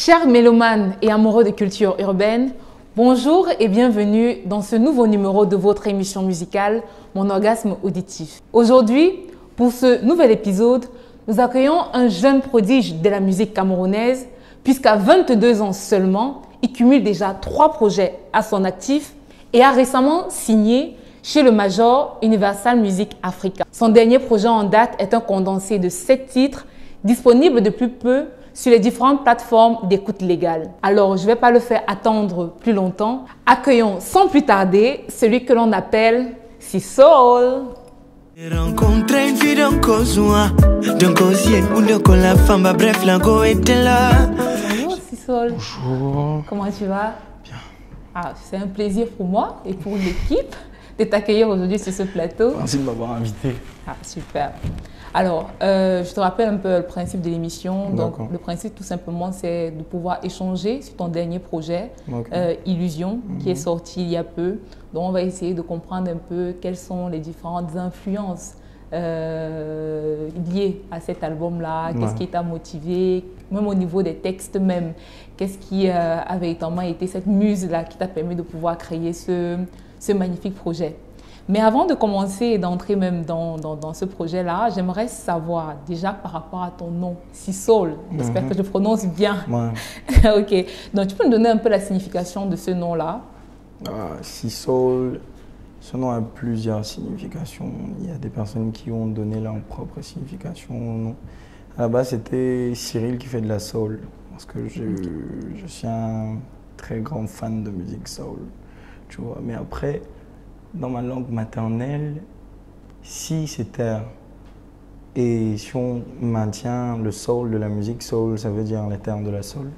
Chers mélomanes et amoureux de culture urbaine, bonjour et bienvenue dans ce nouveau numéro de votre émission musicale, Mon orgasme auditif. Aujourd'hui, pour ce nouvel épisode, nous accueillons un jeune prodige de la musique camerounaise, puisqu'à 22 ans seulement, il cumule déjà 3 projets à son actif et a récemment signé chez le major Universal Music Africa. Son dernier projet en date est un condensé de 7 titres disponible depuis peu sur les différentes plateformes d'écoute légale. Alors, je ne vais pas le faire attendre plus longtemps. Accueillons sans plus tarder celui que l'on appelle C-Soul. Rencontrer une fille d'un cosua, d'un cosien ou de la femme, bref, l'ango était là. Bonjour C-Soul. Bonjour. Comment tu vas? Bien. Ah, c'est un plaisir pour moi et pour l'équipe de t'accueillir aujourd'hui sur ce plateau. Merci de m'avoir invité. Ah, super. Alors, je te rappelle un peu le principe de l'émission. Donc, le principe, tout simplement, c'est de pouvoir échanger sur ton dernier projet, Illusion, qui est sorti il y a peu. Donc, on va essayer de comprendre un peu quelles sont les différentes influences liées à cet album-là. Qu'est-ce qui t'a motivé, même au niveau des textes même. Qu'est-ce qui a véritablement été cette muse-là qui t'a permis de pouvoir créer ce magnifique projet. Mais avant de commencer et d'entrer même dans ce projet-là, j'aimerais savoir déjà par rapport à ton nom, C-Soul. J'espère que je prononce bien. Ouais. Ok. Donc, tu peux me donner un peu la signification de ce nom-là? C-Soul, ce nom a plusieurs significations. Il y a des personnes qui ont donné leur propre signification au nom. À la base, c'était Cyril qui fait de la soul. Parce que je suis un très grand fan de musique soul. Tu vois. Mais après, dans ma langue maternelle, si c'est terre. Et si on maintient le soul de la musique, soul, ça veut dire les termes de la soul.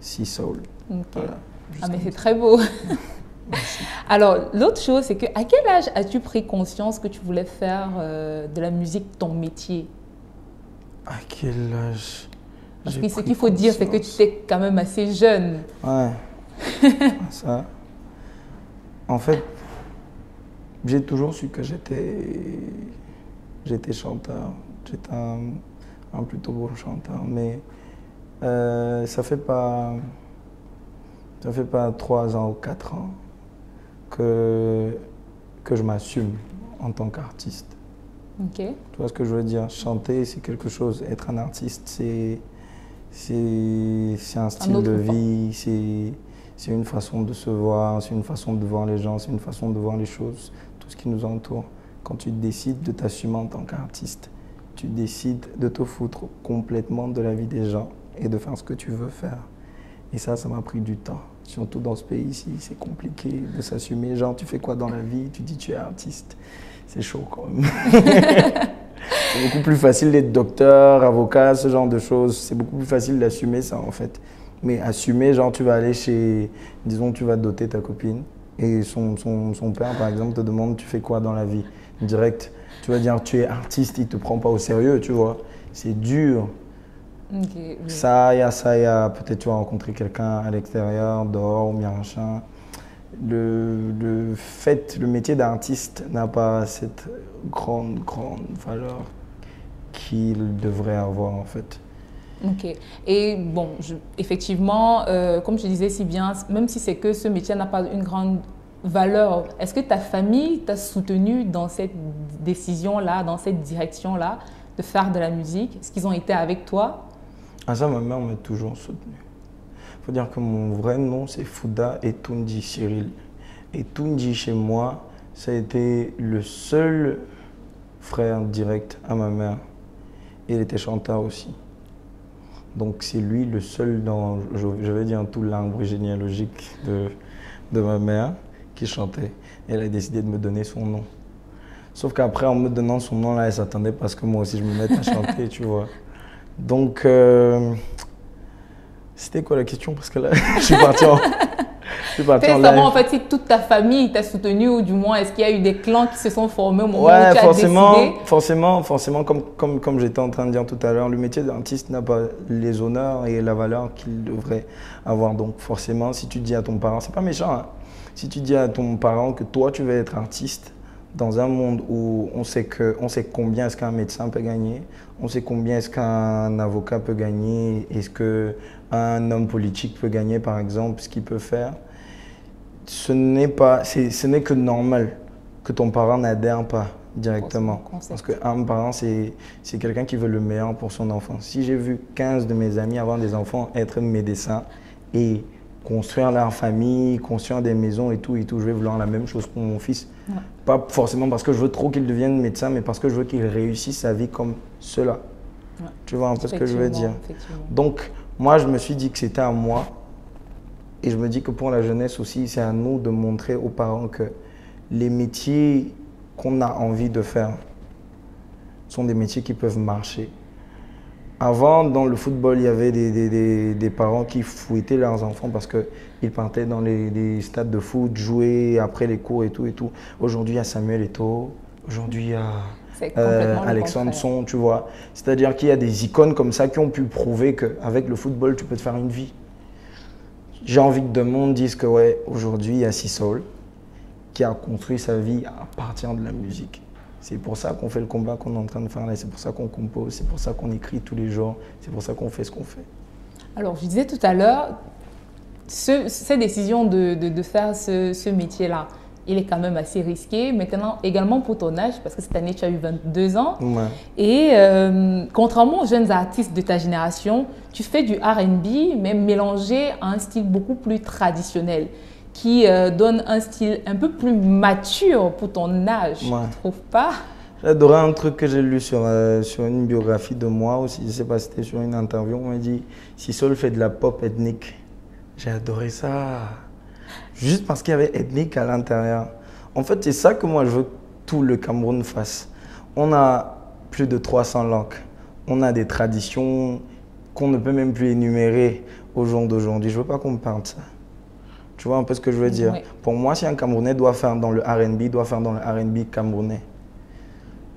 Si soul. Voilà, ah, mais c'est très beau. Alors, l'autre chose, c'est qu'à quel âge as-tu pris conscience que tu voulais faire de la musique ton métier? À quel âge? Parce que ce qu'il faut dire, c'est que tu étais quand même assez jeune. Ouais. Ça. En fait, j'ai toujours su que j'étais chanteur. J'étais un plutôt bon chanteur, mais ça fait pas 3 ans ou 4 ans que je m'assume en tant qu'artiste. Ok. Tu vois ce que je veux dire? Chanter, c'est quelque chose. Être un artiste, c'est un style de vie, c'est une façon de se voir, c'est une façon de voir les gens, c'est une façon de voir les choses, tout ce qui nous entoure. Quand tu décides de t'assumer en tant qu'artiste, tu décides de te foutre complètement de la vie des gens et de faire ce que tu veux faire. Et ça m'a pris du temps. Surtout dans ce pays-ci, c'est compliqué de s'assumer. Genre, tu fais quoi dans la vie? Tu dis tu es artiste. C'est chaud quand même. C'est beaucoup plus facile d'être docteur, avocat, ce genre de choses. C'est beaucoup plus facile d'assumer ça en fait. Mais assumer, genre tu vas aller chez, disons tu vas doter ta copine et son père par exemple te demande tu fais quoi dans la vie? Direct, tu vas dire tu es artiste, il ne te prend pas au sérieux, tu vois. C'est dur. Okay, oui. Ça y a, peut-être tu vas rencontrer quelqu'un à l'extérieur, dehors ou bien machin. Le métier d'artiste n'a pas cette grande valeur qu'il devrait avoir en fait. Ok. Et bon, effectivement, comme je disais si bien, même si c'est que ce métier n'a pas une grande valeur, est-ce que ta famille t'a soutenu dans cette décision-là, dans cette direction-là, de faire de la musique? Est-ce qu'ils ont été avec toi? Ah ça, ma mère m'a toujours soutenu. Il faut dire que mon vrai nom, c'est Fouda Etunji Cyril. Etunji, chez moi, ça a été le seul frère direct à ma mère. Et il était chanteur aussi. Donc c'est lui le seul dans, je vais dire, tout l'arbre généalogique de ma mère qui chantait. Elle a décidé de me donner son nom. Sauf qu'après, en me donnant son nom, là, elle s'attendait parce que moi aussi je me mette à chanter, tu vois. Donc, c'était quoi la question? Parce que là, je suis parti en live. En fait, si toute ta famille t'a soutenu, ou du moins, est-ce qu'il y a eu des clans qui se sont formés au moment où tu as décidé? Forcément, comme j'étais en train de dire tout à l'heure, le métier d'artiste n'a pas les honneurs et la valeur qu'il devrait avoir. Donc, forcément, si tu dis à ton parent, c'est pas méchant, hein, si tu dis à ton parent que toi, tu veux être artiste, dans un monde où on sait combien est-ce qu'un médecin peut gagner, on sait combien est-ce qu'un avocat peut gagner, est-ce qu'un homme politique peut gagner, par exemple, ce qu'il peut faire, ce n'est que normal que ton parent n'adhère pas directement. Parce qu'un parent, c'est quelqu'un qui veut le meilleur pour son enfant. Si j'ai vu 15 de mes amis avant des enfants être médecins et construire leur famille, construire des maisons et tout, je vais vouloir la même chose pour mon fils. Ouais. Pas forcément parce que je veux trop qu'il devienne médecin, mais parce que je veux qu'il réussisse sa vie comme cela. Ouais. Tu vois un peu ce que je veux dire. Donc, moi, je me suis dit que c'était à moi. Et je me dis que pour la jeunesse aussi, c'est à nous de montrer aux parents que les métiers qu'on a envie de faire sont des métiers qui peuvent marcher. Avant, dans le football, il y avait des parents qui fouettaient leurs enfants parce qu'ils partaient dans les stades de foot, jouer après les cours et tout. Aujourd'hui, il y a Samuel Eto'o, aujourd'hui, il y a Alexandre Son, tu vois. C'est-à-dire qu'il y a des icônes comme ça qui ont pu prouver qu'avec le football, tu peux te faire une vie. J'ai envie que tout le monde dise que, ouais, aujourd'hui, il y a Sisol qui a construit sa vie à partir de la musique. C'est pour ça qu'on fait le combat qu'on est en train de faire là, c'est pour ça qu'on compose, c'est pour ça qu'on écrit tous les jours, c'est pour ça qu'on fait ce qu'on fait. Alors, je disais tout à l'heure, cette décision de faire ce métier-là, il est quand même assez risqué. Maintenant, également pour ton âge, parce que cette année, tu as eu 22 ans. Ouais. Et contrairement aux jeunes artistes de ta génération, tu fais du R&B, mais mélangé à un style beaucoup plus traditionnel, qui donne un style un peu plus mature pour ton âge, ouais. Tu ne trouves pas? J'adorais un truc que j'ai lu sur une biographie de moi aussi, je ne sais pas si c'était sur une interview, on m'a dit « Sisol fait de la pop ethnique ». J'ai adoré ça, juste parce qu'il y avait ethnique à l'intérieur. En fait, c'est ça que moi je veux que tout le Cameroun fasse. On a plus de 300 langues, on a des traditions qu'on ne peut même plus énumérer aux gens d'aujourd'hui. Je ne veux pas qu'on me parle de ça. Tu vois un peu ce que je veux dire? Oui. Pour moi, si un Camerounais doit faire dans le R&B, il doit faire dans le R&B camerounais.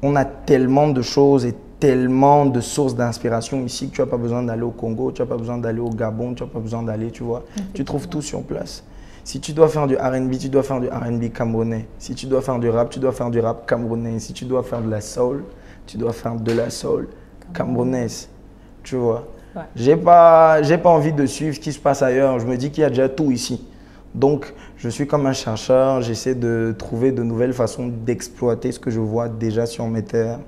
On a tellement de choses et tellement de sources d'inspiration ici que tu n'as pas besoin d'aller au Congo, tu n'as pas besoin d'aller au Gabon, tu n'as pas besoin d'aller, tu vois. Tu trouves tout sur place. Si tu dois faire du R&B, tu dois faire du R&B camerounais. Si tu dois faire du rap, tu dois faire du rap camerounais. Si tu dois faire de la soul, tu dois faire de la soul camerounaise. Tu vois. Ouais. J'ai pas envie de suivre ce qui se passe ailleurs. Je me dis qu'il y a déjà tout ici. Donc, je suis comme un chercheur, j'essaie de trouver de nouvelles façons d'exploiter ce que je vois déjà sur mes terres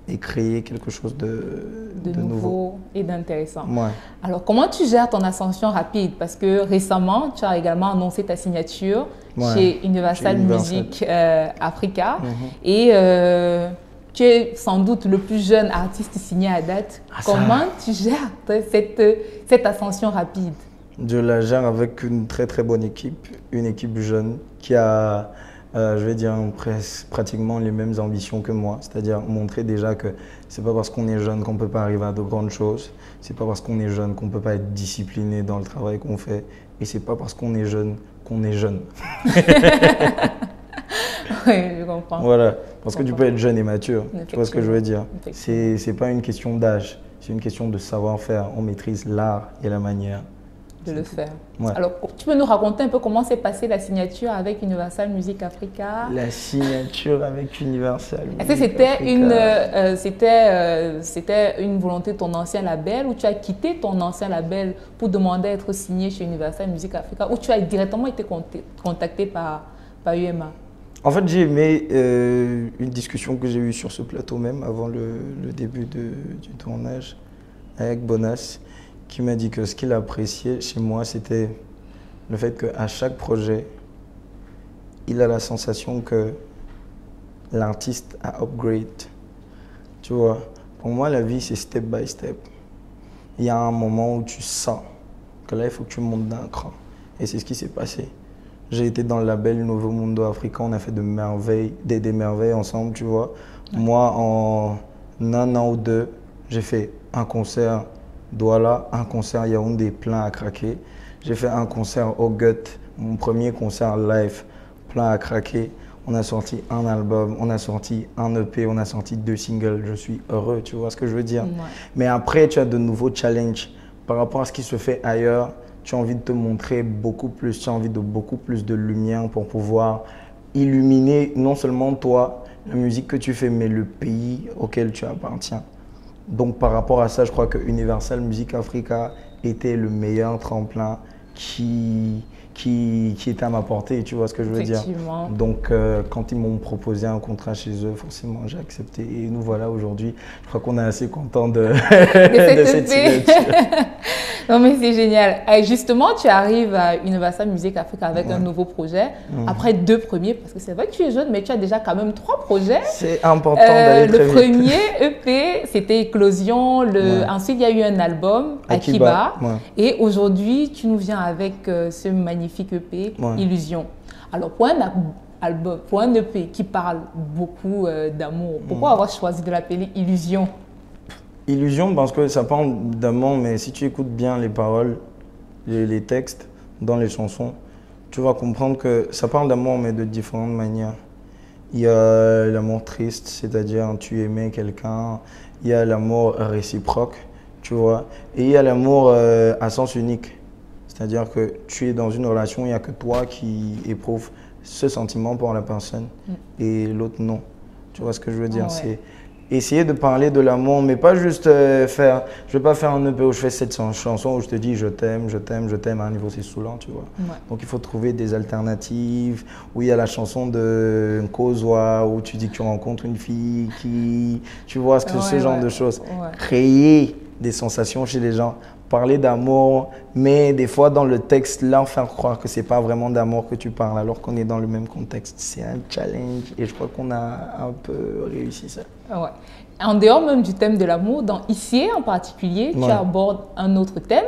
et créer quelque chose de nouveau et d'intéressant. Ouais. Alors, comment tu gères ton ascension rapide? Parce que récemment, tu as également annoncé ta signature chez Universal Music Africa. Et tu es sans doute le plus jeune artiste signé à date. Comment tu gères cette ascension rapide? Je la gère avec une très très bonne équipe, une équipe jeune qui a, je vais dire, pratiquement les mêmes ambitions que moi. C'est-à-dire montrer déjà que c'est pas parce qu'on est jeune qu'on ne peut pas arriver à de grandes choses. C'est pas parce qu'on est jeune qu'on ne peut pas être discipliné dans le travail qu'on fait. Et c'est pas parce qu'on est jeune qu'on est jeune. Oui, je comprends. Voilà, parce que tu peux être jeune et mature. Tu vois ce que je veux dire? C'est pas une question d'âge, c'est une question de savoir-faire. On maîtrise l'art et la manière de le faire. Ouais. Alors, tu peux nous raconter un peu comment s'est passée la signature avec Universal Music Africa? La signature avec Universal Music Africa. Est-ce que c'était une volonté de ton ancien label ou tu as quitté ton ancien label pour demander à être signé chez Universal Music Africa ou tu as directement été contacté par UMA? En fait, j'ai aimé une discussion que j'ai eue sur ce plateau même avant le début du tournage avec Bonas, qui m'a dit que ce qu'il appréciait chez moi, c'était le fait qu'à chaque projet, il a la sensation que l'artiste a upgrade. Tu vois, pour moi, la vie, c'est step by step. Il y a un moment où tu sens que là, il faut que tu montes d'un cran. Et c'est ce qui s'est passé. J'ai été dans le label Nouveau Mundo Africa, on a fait des merveilles ensemble, tu vois. Ouais. Moi, en un an ou deux, j'ai fait un concert Douala, un concert Yaoundé plein à craquer. J'ai fait un concert au Gut, mon premier concert live plein à craquer. On a sorti un album, on a sorti un EP, on a sorti 2 singles. Je suis heureux, tu vois ce que je veux dire? Ouais. Mais après, tu as de nouveaux challenges par rapport à ce qui se fait ailleurs. Tu as envie de te montrer beaucoup plus, tu as envie de beaucoup plus de lumière pour pouvoir illuminer non seulement toi, la musique que tu fais, mais le pays auquel tu appartiens. Donc par rapport à ça, je crois que Universal Music Africa était le meilleur tremplin qui était à ma portée, tu vois ce que je veux dire. Donc quand ils m'ont proposé un contrat chez eux, forcément j'ai accepté et nous voilà aujourd'hui. Je crois qu'on est assez content de cette signature. Non mais c'est génial. Et justement, tu arrives à Universal Music Africa avec un nouveau projet, après 2 premiers, parce que c'est vrai que tu es jeune, mais tu as déjà quand même 3 projets. C'est important d'aller très vite. Le premier EP, c'était Éclosion. Ensuite, il y a eu un album, Akiba. Et aujourd'hui, tu nous viens avec ce magnifique EP, Illusion. Alors, pour un album, pour un EP qui parle beaucoup d'amour, pourquoi avoir choisi de l'appeler Illusion? Illusion parce que ça parle d'amour, mais si tu écoutes bien les paroles, les textes dans les chansons, tu vas comprendre que ça parle d'amour, mais de différentes manières. Il y a l'amour triste, c'est-à-dire tu aimais quelqu'un. Il y a l'amour réciproque, tu vois. Et il y a l'amour à sens unique. C'est-à-dire que tu es dans une relation, il n'y a que toi qui éprouves ce sentiment pour la personne et l'autre non. Tu vois ce que je veux dire? C'est essayer de parler de l'amour, mais pas juste faire... Je ne vais pas faire un EP où je fais cette chanson où je te dis je t'aime, je t'aime, je t'aime. À un niveau, c'est saoulant, tu vois. Donc, il faut trouver des alternatives. Où il y a la chanson de Nkozwa, où tu dis que tu rencontres une fille qui... Tu vois, ce genre de choses. Créer des sensations chez les gens. Parler d'amour, mais des fois dans le texte, leur faire croire que ce n'est pas vraiment d'amour que tu parles, alors qu'on est dans le même contexte. C'est un challenge et je crois qu'on a un peu réussi ça. En dehors même du thème de l'amour, dans Ici en particulier, tu abordes un autre thème.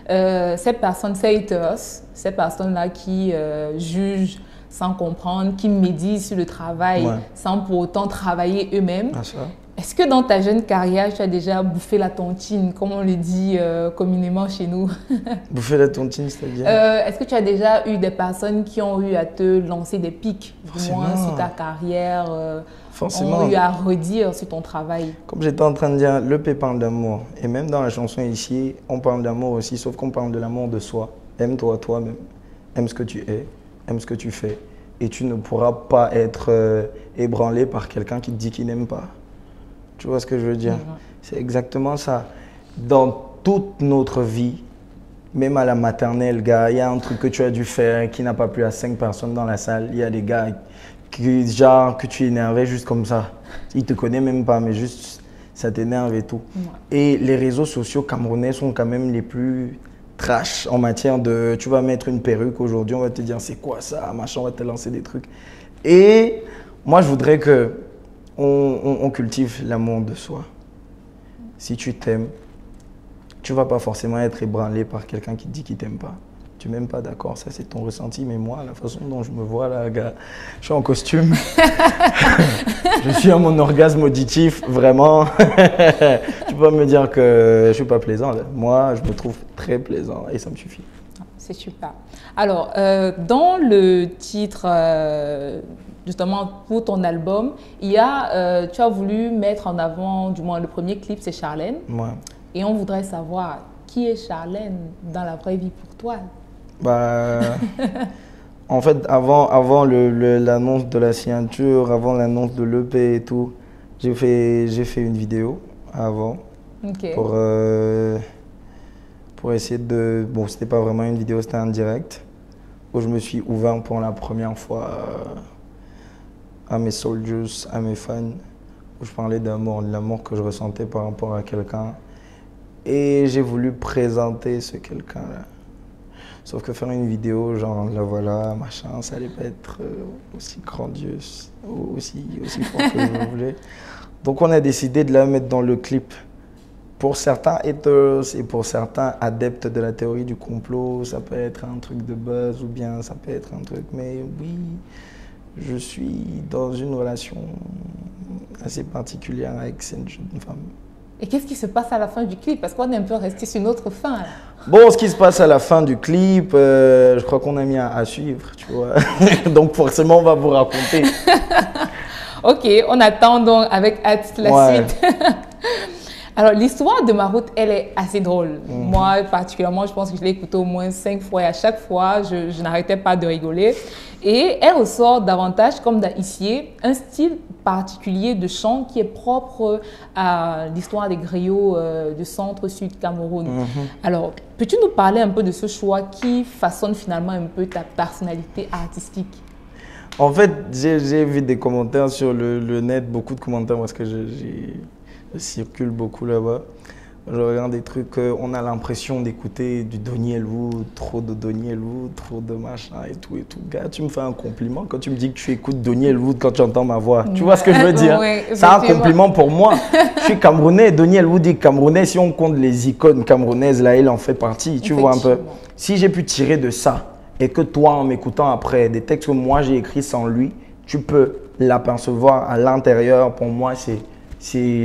Ces personnes, ces haters, ces personnes-là qui jugent sans comprendre, qui médisent sur le travail sans pour autant travailler eux-mêmes. Est-ce que dans ta jeune carrière, tu as déjà bouffé la tontine, comme on le dit communément chez nous? Bouffer la tontine, c'est-à-dire est-ce que tu as déjà eu des personnes qui ont eu à te lancer des pics, du moins sur ta carrière, ont eu à redire sur ton travail? Comme j'étais en train de dire, l'EP parle d'amour. Et même dans la chanson Ici, on parle d'amour aussi, sauf qu'on parle de l'amour de soi. Aime-toi toi-même. Aime ce que tu es, aime ce que tu fais. Et tu ne pourras pas être ébranlé par quelqu'un qui te dit qu'il n'aime pas. Tu vois ce que je veux dire? C'est exactement ça. Dans toute notre vie, même à la maternelle, gars, il y a un truc que tu as dû faire qui n'a pas plu à 5 personnes dans la salle. Il y a des gars que tu énervais juste comme ça. Ils ne te connaissent même pas, mais juste ça t'énerve et tout. Et les réseaux sociaux camerounais sont quand même les plus trash en matière de... Tu vas mettre une perruque aujourd'hui, on va te dire c'est quoi ça, machin, on va te lancer des trucs. Et moi, je voudrais que on cultive l'amour de soi. Si tu t'aimes, tu ne vas pas forcément être ébranlé par quelqu'un qui te dit qu'il ne t'aime pas. Tu m'aimes pas, d'accord, ça c'est ton ressenti, mais moi, la façon dont je me vois là, gars, je suis en costume, je suis à mon orgasme auditif, vraiment. Tu peux me dire que je ne suis pas plaisant, là. Moi, je me trouve très plaisant et ça me suffit. C'est super. Alors, dans le titre, justement pour ton album, tu as voulu mettre en avant, du moins le premier clip, c'est Charlène. Et on voudrait savoir qui est Charlène dans la vraie vie pour toi? En fait, avant l'annonce de la signature, avant l'annonce de l'EP et tout, j'ai fait une vidéo avant pour essayer de... Bon, c'était pas vraiment une vidéo, c'était un direct où je me suis ouvert pour la première fois à mes soldiers, à mes fans, où je parlais d'amour, de l'amour que je ressentais par rapport à quelqu'un. Et j'ai voulu présenter ce quelqu'un-là. Sauf que faire une vidéo, genre, la voilà, machin, ça allait pas être aussi grandiose, aussi fort que je voulais. Donc on a décidé de la mettre dans le clip. Pour certains haters et pour certains adeptes de la théorie du complot, ça peut être un truc de buzz ou bien ça peut être un truc, mais oui, je suis dans une relation assez particulière avec cette jeune femme. Et qu'est-ce qui se passe à la fin du clip? Parce qu'on est un peu resté sur une autre fin. Là. Bon, ce qui se passe à la fin du clip, je crois qu'on a mis à suivre, tu vois. Donc forcément, on va vous raconter. Ok, on attend donc avec hâte la suite. Alors, l'histoire de ma route, elle est assez drôle. Moi, particulièrement, je pense que je l'ai écoutée au moins 5 fois et à chaque fois, je n'arrêtais pas de rigoler. Et elle ressort davantage, comme ici, un style particulier de chant qui est propre à l'histoire des griots du centre-sud Cameroun. Alors, peux-tu nous parler un peu de ce choix qui façonne finalement un peu ta personnalité artistique? En fait, j'ai vu des commentaires sur le net, beaucoup de commentaires parce que je circule beaucoup là-bas. Je regarde des trucs, on a l'impression d'écouter du Donny Elwood, trop de Donny Elwood, trop de machin et tout et tout. Gars, tu me fais un compliment quand tu me dis que tu écoutes Donny Elwood quand tu entends ma voix. Tu vois ce que je veux dire? Oui, c'est un compliment pour moi. Je suis camerounais, Donny Elwood est camerounais. Si on compte les icônes camerounaises, là, il en fait partie. Tu vois un peu. Si j'ai pu tirer de ça et que toi, en m'écoutant après, des textes que moi j'ai écrits sans lui, tu peux l'apercevoir à l'intérieur. Pour moi, c'est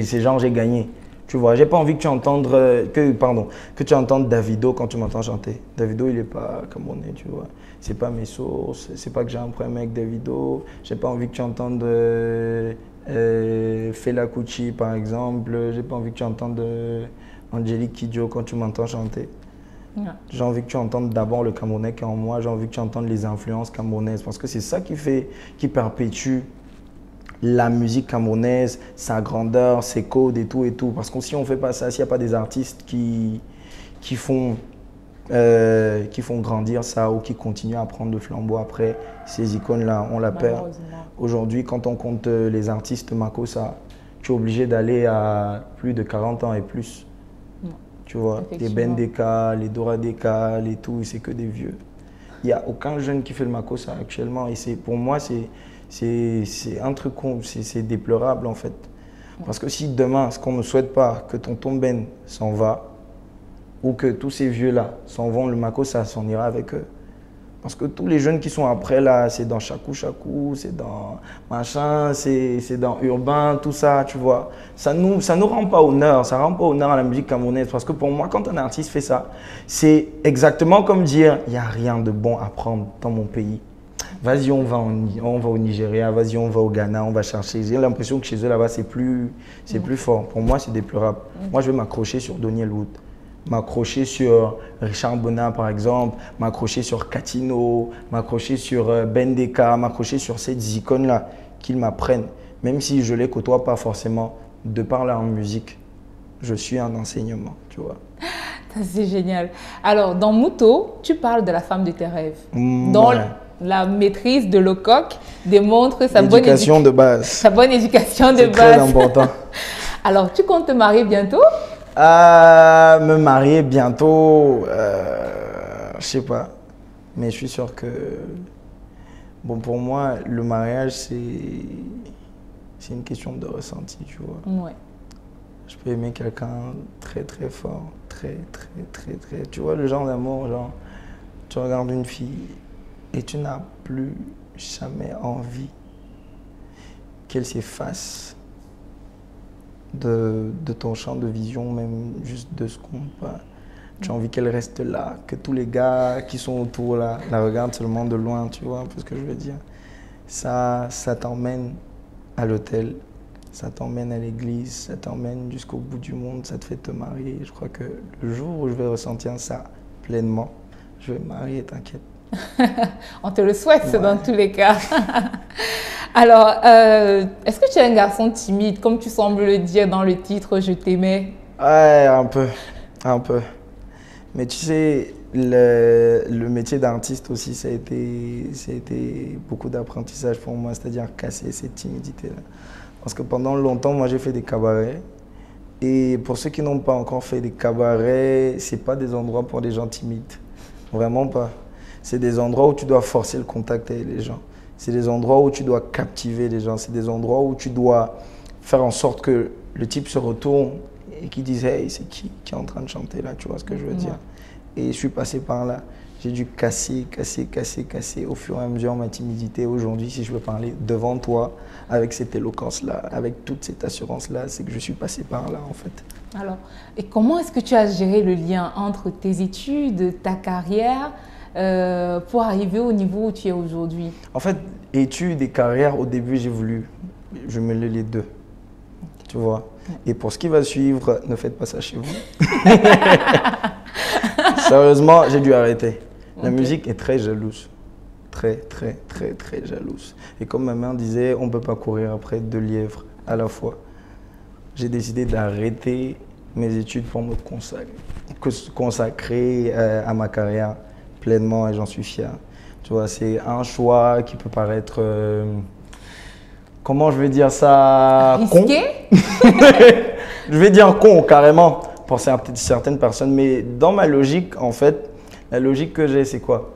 genre j'ai gagné. Tu vois, j'ai pas envie que tu entendes que tu entendes Davido quand tu m'entends chanter. Davido, il est pas camerounais, tu vois. C'est pas mes sources, c'est pas que j'ai un problème avec Davido. J'ai pas envie que tu entendes Fela Kuti par exemple. J'ai pas envie que tu entendes Angélique Kidjo quand tu m'entends chanter. J'ai envie que tu entendes d'abord le Camerounais qui est en moi. J'ai envie que tu entendes les influences camerounaises parce que c'est ça qui perpétue la musique camerounaise, sa grandeur, ses codes et tout et tout. Parce que si on ne fait pas ça, s'il n'y a pas des artistes qui font grandir ça ou qui continuent à prendre le flambeau après, ces icônes-là, on la perd. Aujourd'hui, quand on compte les artistes Makossa, tu es obligé d'aller à plus de 40 ans et plus. Tu vois, les Ben Deka, les Dora Deka, les tout, c'est que des vieux. Il n'y a aucun jeune qui fait le Makossa actuellement. Et pour moi, c'est un truc, c'est déplorable en fait. Parce que si demain, ce qu'on ne souhaite pas, que tonton Ben s'en va, ou que tous ces vieux-là s'en vont, le Makossa s'en ira avec eux. Parce que tous les jeunes qui sont après là, c'est dans Chakou Chakou, c'est dans machin, c'est dans Urbain, tout ça, tu vois. Ça nous rend pas honneur, ça rend pas honneur à la musique camerounaise. Parce que pour moi, quand un artiste fait ça, c'est exactement comme dire, il n'y a rien de bon à prendre dans mon pays. Vas-y, on va au Nigeria, vas-y, on va au Ghana, on va chercher. J'ai l'impression que chez eux là-bas, c'est plus fort. Pour moi, c'est déplorable. Moi, je vais m'accrocher sur Donny Elwood, m'accrocher sur Richard Bona, par exemple, m'accrocher sur Katino, m'accrocher sur Ben Deka, m'accrocher sur ces icônes-là, qu'ils m'apprennent. Même si je les côtoie pas forcément, de par leur musique, je suis un enseignement, tu vois. C'est génial. Alors, dans Mouto, tu parles de la femme de tes rêves. La maîtrise de Lecoq démontre sa bonne éducation de base. Sa bonne éducation de base. C'est très important. Alors, tu comptes te marier bientôt? Me marier bientôt, je sais pas. Mais je suis sûr que, bon, pour moi, le mariage, c'est une question de ressenti, tu vois. Ouais. Je peux aimer quelqu'un très, très fort, très. Tu vois, le genre d'amour, genre, tu regardes une fille et tu n'as plus jamais envie qu'elle s'efface de ton champ de vision, même juste 2 secondes. Tu as envie qu'elle reste là, que tous les gars qui sont autour là, la regardent seulement de loin, tu vois un peu ce que je veux dire. Ça t'emmène à l'hôtel, ça t'emmène à l'église, ça t'emmène jusqu'au bout du monde, ça te fait te marier. Je crois que le jour où je vais ressentir ça pleinement, je vais me marier, t'inquiète. On te le souhaite dans tous les cas. Alors, est-ce que tu es un garçon timide, comme tu sembles le dire dans le titre « Je t'aimais » ? Ouais, un peu. Mais tu sais, le métier d'artiste aussi, ça a été beaucoup d'apprentissage pour moi, c'est-à-dire casser cette timidité-là. Parce que pendant longtemps, moi, j'ai fait des cabarets. Et pour ceux qui n'ont pas encore fait des cabarets, ce n'est pas des endroits pour des gens timides. Vraiment pas. C'est des endroits où tu dois forcer le contact avec les gens. C'est des endroits où tu dois captiver les gens. C'est des endroits où tu dois faire en sorte que le type se retourne et qu'il dise « Hey, c'est qui est en train de chanter là ?» Tu vois ce que je veux dire? Et je suis passé par là. J'ai dû casser au fur et à mesure ma timidité. Aujourd'hui, si je veux parler devant toi, avec cette éloquence-là, avec toute cette assurance-là, c'est que je suis passé par là en fait. Alors, et comment est-ce que tu as géré le lien entre tes études, ta carrière, pour arriver au niveau où tu es aujourd'hui? En fait, études et carrière, au début, j'ai voulu jumeler les deux. tu vois. Et pour ce qui va suivre, ne faites pas ça chez vous. Sérieusement, j'ai dû arrêter. La musique est très jalouse. Très, très, très, très jalouse. Et comme ma mère disait, on ne peut pas courir après 2 lièvres à la fois. J'ai décidé d'arrêter mes études pour me consacrer à ma carrière pleinement et j'en suis fier. Tu vois, c'est un choix qui peut paraître, comment je vais dire ça, risqué. Je vais dire con carrément pour certaines personnes, mais dans ma logique, en fait, la logique que j'ai, c'est quoi?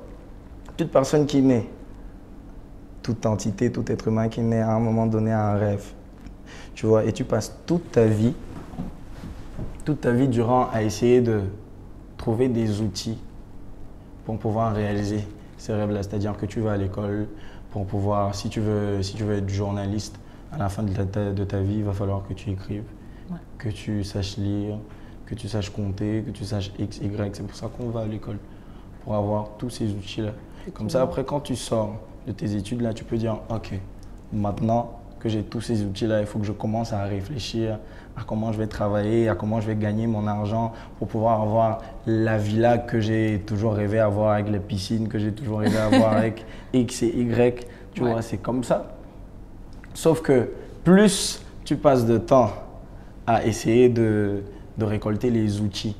Toute personne qui naît, toute entité, tout être humain qui naît à un moment donné a un rêve. Tu vois, et tu passes toute ta vie durant à essayer de trouver des outils pour pouvoir réaliser ces rêves-là. C'est-à-dire que tu vas à l'école pour pouvoir, si tu veux être journaliste, à la fin de ta vie, il va falloir que tu écrives, que tu saches lire, que tu saches compter, que tu saches X, Y. C'est pour ça qu'on va à l'école, pour avoir tous ces outils-là. Comme ça, après, quand tu sors de tes études, là, tu peux dire, OK, maintenant que j'ai tous ces outils-là, il faut que je commence à réfléchir à comment je vais travailler, à comment je vais gagner mon argent pour pouvoir avoir la villa que j'ai toujours rêvé d'avoir avec les piscines, que j'ai toujours rêvé d'avoir avec X et Y. Tu vois, c'est comme ça. Sauf que plus tu passes de temps à essayer de récolter les outils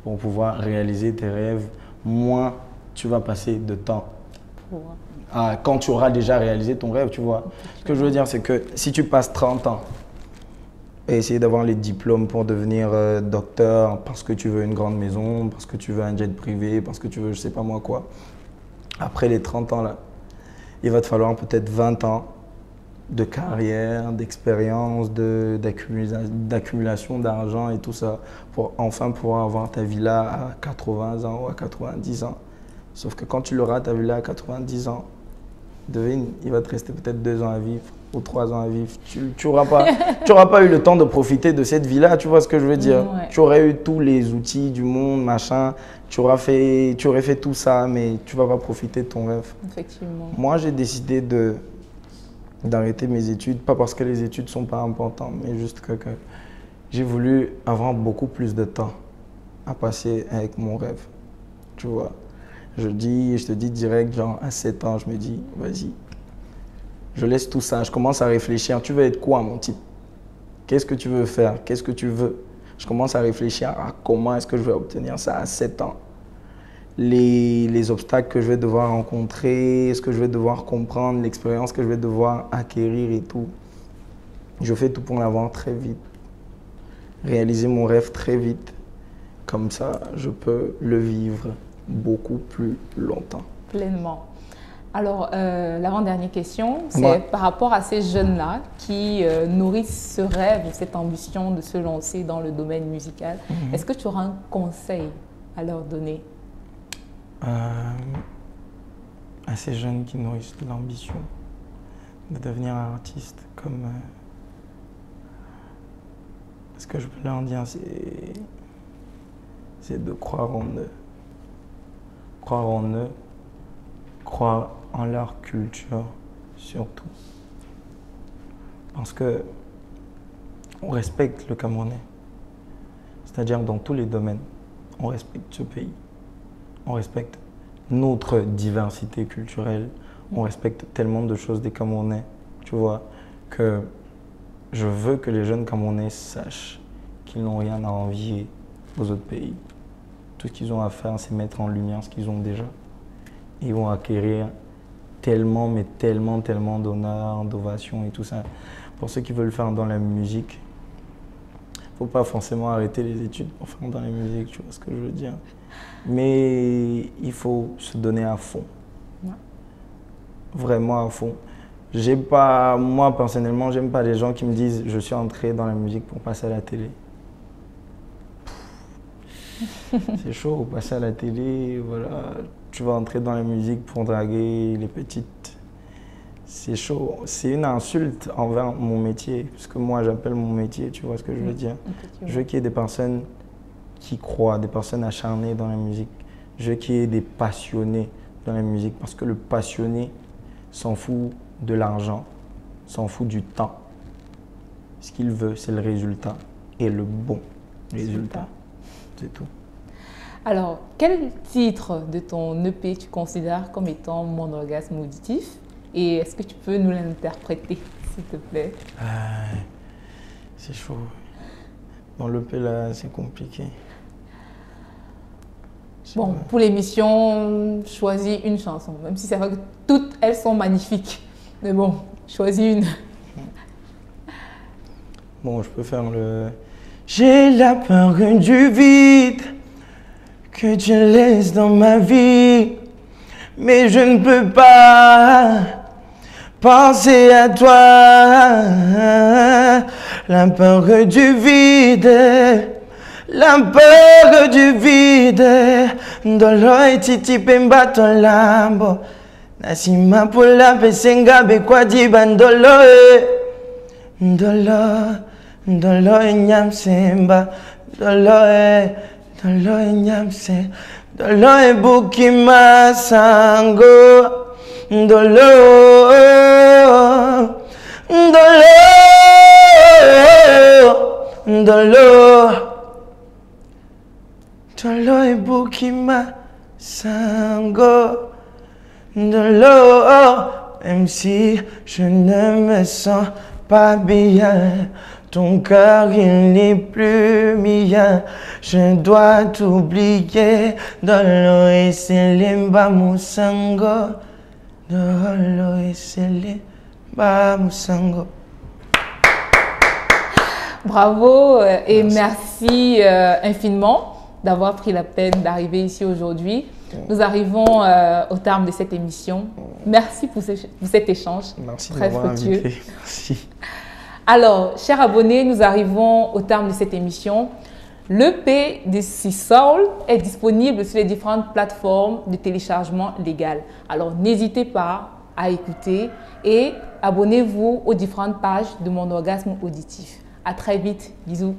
pour pouvoir réaliser tes rêves, moins tu vas passer de temps quand tu auras déjà réalisé ton rêve, tu vois. Ce que je veux dire, c'est que si tu passes 30 ans à essayer d'avoir les diplômes pour devenir docteur parce que tu veux une grande maison, parce que tu veux un jet privé, parce que tu veux je sais pas moi quoi, après les 30 ans là, il va te falloir peut-être 20 ans de carrière, d'expérience, d'accumulation d'argent et tout ça pour enfin pouvoir avoir ta villa à 80 ans ou à 90 ans. Sauf que quand tu l'auras, ta villa à 90 ans, devine, il va te rester peut-être 2 ans à vivre ou 3 ans à vivre. Tu n'auras pas eu le temps de profiter de cette vie-là, tu vois ce que je veux dire? Tu aurais eu tous les outils du monde, machin, tu aurais fait tout ça, mais tu ne vas pas profiter de ton rêve. Effectivement. Moi, j'ai décidé d'arrêter mes études, pas parce que les études ne sont pas importantes, mais juste que j'ai voulu avoir beaucoup plus de temps à passer avec mon rêve, tu vois. Je te dis direct, genre à 7 ans, je me dis, vas-y, je laisse tout ça, je commence à réfléchir. Tu veux être quoi, mon type? Qu'est-ce que tu veux faire? Qu'est-ce que tu veux? Je commence à réfléchir à comment est-ce que je vais obtenir ça à 7 ans. Les obstacles que je vais devoir rencontrer, ce que je vais devoir comprendre, l'expérience que je vais devoir acquérir et tout. Je fais tout pour l'avoir très vite. Réaliser mon rêve très vite. Comme ça, je peux le vivre beaucoup plus longtemps. Pleinement. Alors, l'avant-dernière question, c'est par rapport à ces jeunes-là qui nourrissent ce rêve ou cette ambition de se lancer dans le domaine musical. Est-ce que tu auras un conseil à leur donner? À ces jeunes qui nourrissent l'ambition de devenir un artiste, comme ce que je peux leur dire, c'est de croire en eux. Croire en eux, croire en leur culture surtout. Parce que on respecte le Camerounais. C'est-à-dire dans tous les domaines, on respecte ce pays. On respecte notre diversité culturelle. On respecte tellement de choses des Camerounais, tu vois, que je veux que les jeunes Camerounais sachent qu'ils n'ont rien à envier aux autres pays. Tout ce qu'ils ont à faire, c'est mettre en lumière ce qu'ils ont déjà. Ils vont acquérir tellement, mais tellement, tellement d'honneur, d'ovation et tout ça. Pour ceux qui veulent faire dans la musique, il ne faut pas forcément arrêter les études pour faire dans la musique, tu vois ce que je veux dire. Mais il faut se donner à fond. Vraiment à fond. Moi, personnellement, j'aime pas les gens qui me disent « je suis entré dans la musique pour passer à la télé ». C'est chaud, passer à la télé, voilà, tu vas entrer dans la musique pour draguer les petites. C'est chaud, c'est une insulte envers mon métier, parce que moi j'appelle mon métier, tu vois ce que je veux dire. Je veux qu'il y ait des personnes qui croient, des personnes acharnées dans la musique. Je veux qu'il y ait des passionnés dans la musique, parce que le passionné s'en fout de l'argent, s'en fout du temps. Ce qu'il veut, c'est le résultat et le bon résultat. C'est tout. Alors, quel titre de ton EP tu considères comme étant mon orgasme auditif? Et est-ce que tu peux nous l'interpréter, s'il te plaît? C'est chaud. Dans l'EP là, c'est compliqué. Bon, pour l'émission, choisis une chanson, même si c'est vrai que toutes elles sont magnifiques. Mais bon, choisis une. Bon, je peux faire le... J'ai la peur du vide que tu laisses dans ma vie, mais je ne peux pas penser à toi. La peur du vide, la peur du vide. Doloi titi pemba ton lambo. Nasima pula pesenga bekwa di bandolo. Ndolo nyamsemba. Dolo nyamse. Dolo buki masango. Dolo buki masango. Même si je ne me sens pas bien, ton cœur il n'est plus mien. Je dois t'oublier. Dolo eselemba musango. Dolo eselemba musango. Bravo et merci infiniment d'avoir pris la peine d'arriver ici aujourd'hui. Nous arrivons au terme de cette émission. Merci pour cet échange. Merci très fructueux. Merci. Alors, chers abonnés, nous arrivons au terme de cette émission. L'EP de C-Soul est disponible sur les différentes plateformes de téléchargement légal. Alors, n'hésitez pas à écouter et abonnez-vous aux différentes pages de Mon Orgasme Auditif. À très vite. Bisous.